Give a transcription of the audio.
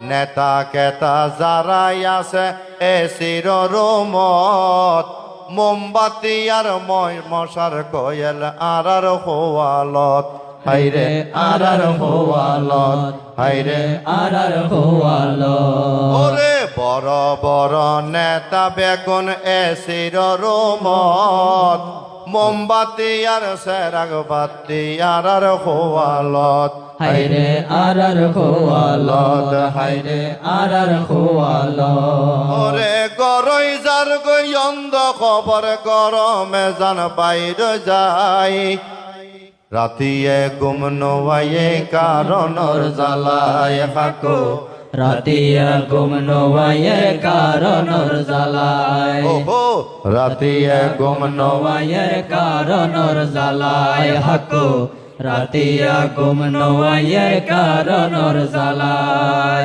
নেতা কেতা যারাই আছে এ চিররুমত মোমবাতি আর মশার কয়েল আর হোয়ালত হাইরে আর হোয়ালত হাইরে আর হোয়ালত ওরে বড় বড় নেতা বেগুন এ চিররুমত মোমবাতি আর সেরাগবাতি আর হোয়ালত হাইরে আর হোয়ালত হাইরে আর হোয়ালত ওরে গরই যার গই অন্ধ খবর গরমে জান বাইর যাই রাতিয়ে গুম নোয়াইয়ে কারণর জ্বালায় হাকো রাতিয়া গুম নোয়ায়ে কারণর জ্বালায় ওহো রাতিয়ে গুম নোয়ায়ে কারণর জ্বালায় হাকো রাতিয়া গুম নোয়ায়ে কারণর জ্বালায়